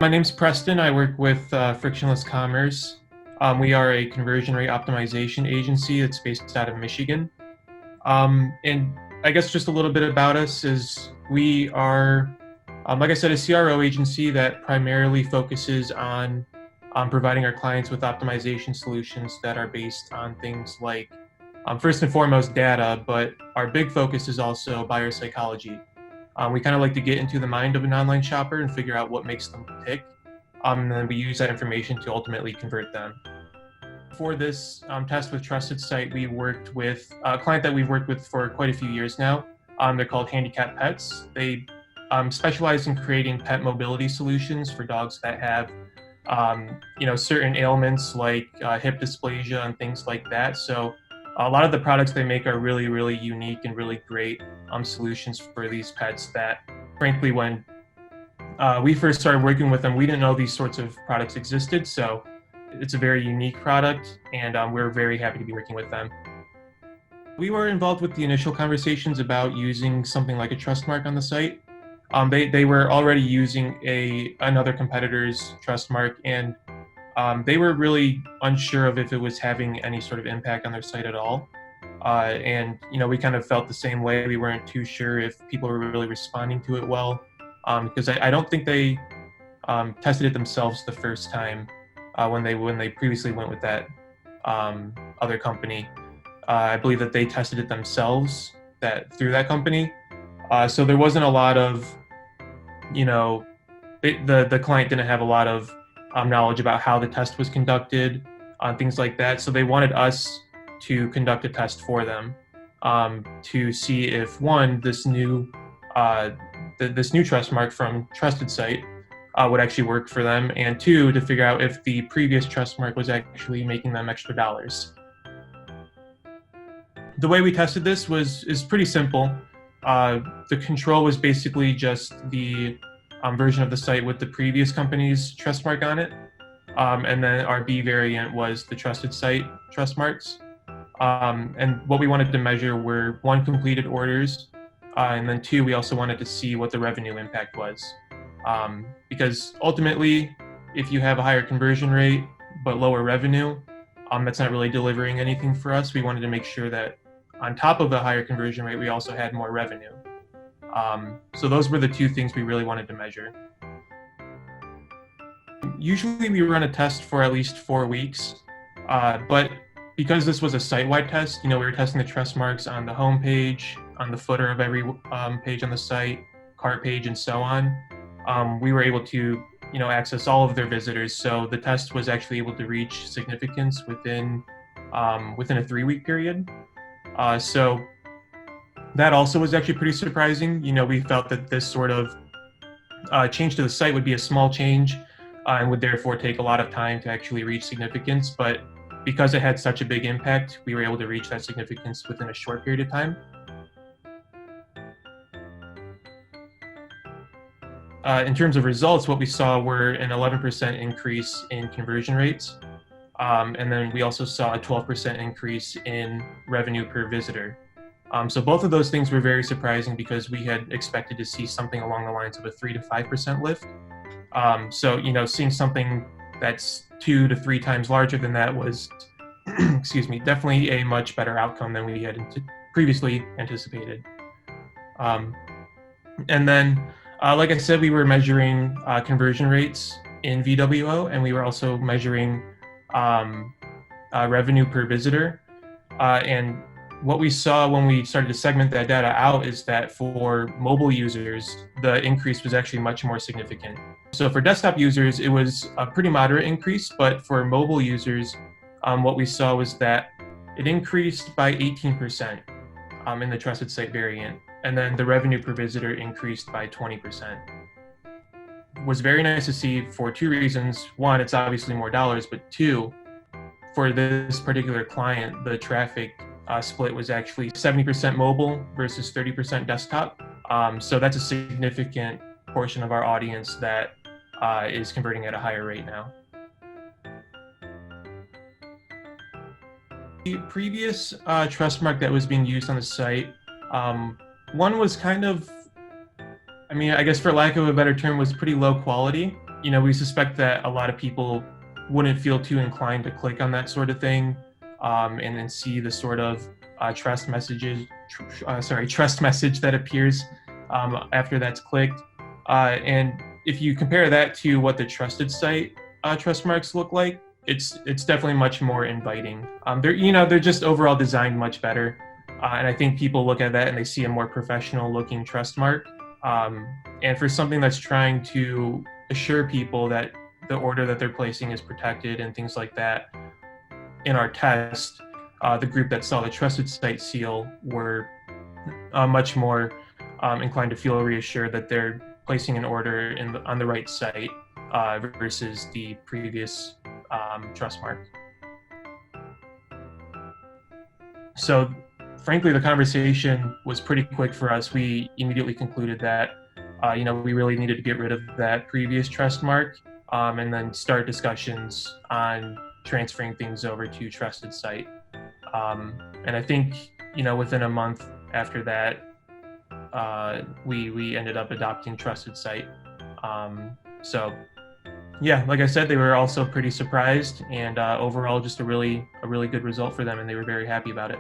My name's Preston. I work with Frictionless Commerce. We are a conversion rate optimization agency that's based out of Michigan. And I guess just a little bit about us is we are, like I said, a CRO agency that primarily focuses on providing our clients with optimization solutions that are based on things like, first and foremost, data, but our big focus is also buyer psychology. We kind of like to get into the mind of an online shopper and figure out what makes them tick. And then we use that information to ultimately convert them. For this test with TrustedSite, we worked with a client that we've worked with for quite a few years now. They're called Handicap Pets. They specialize in creating pet mobility solutions for dogs that have certain ailments like hip dysplasia and things like that. So a lot of the products they make are really, really unique and really great solutions for these pets that, frankly, when we first started working with them, we didn't know these sorts of products existed. So it's a very unique product, and we're very happy to be working with them. We were involved with the initial conversations about using something like a trust mark on the site. They were already using another competitor's trust mark, and they were really unsure of if it was having any sort of impact on their site at all. And we kind of felt the same way. We weren't too sure if people were really responding to it well, because I don't think they tested it themselves the first time when they previously went with that other company. I believe that they tested it themselves through that company. So there wasn't a lot of, the client didn't have a lot of knowledge about how the test was conducted, things like that. So they wanted us to conduct a test for them to see if, one, this new trust mark from TrustedSite would actually work for them, and two, to figure out if the previous trust mark was actually making them extra dollars. The way we tested this is pretty simple. The control was basically just the version of the site with the previous company's trust mark on it. And then our B variant was the TrustedSite trust marks. And what we wanted to measure were, one, completed orders, and then two, we also wanted to see what the revenue impact was. Because ultimately, if you have a higher conversion rate but lower revenue, that's not really delivering anything for us. We wanted to make sure that on top of the higher conversion rate, we also had more revenue. So those were the two things we really wanted to measure. Usually we run a test for at least 4 weeks, but because this was a site-wide test, we were testing the trust marks on the home page, on the footer of every page on the site, cart page, and so on. We were able to access all of their visitors, so the test was actually able to reach significance within a 3-week period. So that also was actually pretty surprising. We felt that this sort of change to the site would be a small change and would therefore take a lot of time to actually reach significance. But because it had such a big impact, we were able to reach that significance within a short period of time. In terms of results, what we saw were an 11% increase in conversion rates. And then we also saw a 12% increase in revenue per visitor. So both of those things were very surprising because we had expected to see something along the lines of a 3 to 5% lift. So, seeing something that's 2 to 3 times larger than that was, definitely a much better outcome than we had previously anticipated. And then, like I said, we were measuring conversion rates in VWO, and we were also measuring revenue per visitor. And what we saw when we started to segment that data out is that for mobile users, the increase was actually much more significant. So for desktop users, it was a pretty moderate increase, but for mobile users, what we saw was that it increased by 18% in the TrustedSite variant, and then the revenue per visitor increased by 20%. It was very nice to see for two reasons. One, it's obviously more dollars, but two, for this particular client, the traffic split was actually 70% mobile versus 30% desktop. So that's a significant portion of our audience that is converting at a higher rate now. The previous trust mark that was being used on the site, one was kind of, I guess for lack of a better term, was pretty low quality. we suspect that a lot of people wouldn't feel too inclined to click on that sort of thing, and then see the sort of trust message that appears after that's clicked. And if you compare that to what the trusted site trust marks look like, it's definitely much more inviting. They're just overall designed much better, and I think people look at that and they see a more professional looking trust mark. And for something that's trying to assure people that the order that they're placing is protected and things like that, in our test, the group that saw the trusted site seal were much more inclined to feel reassured that they're placing an order on the right site versus the previous trust mark. So frankly, the conversation was pretty quick for us. We immediately concluded that we really needed to get rid of that previous trust mark, and then start discussions on transferring things over to Trusted Site. And I think within a month after that, we ended up adopting Trusted Site. So yeah, like I said, they were also pretty surprised, and overall just a really good result for them, and they were very happy about it.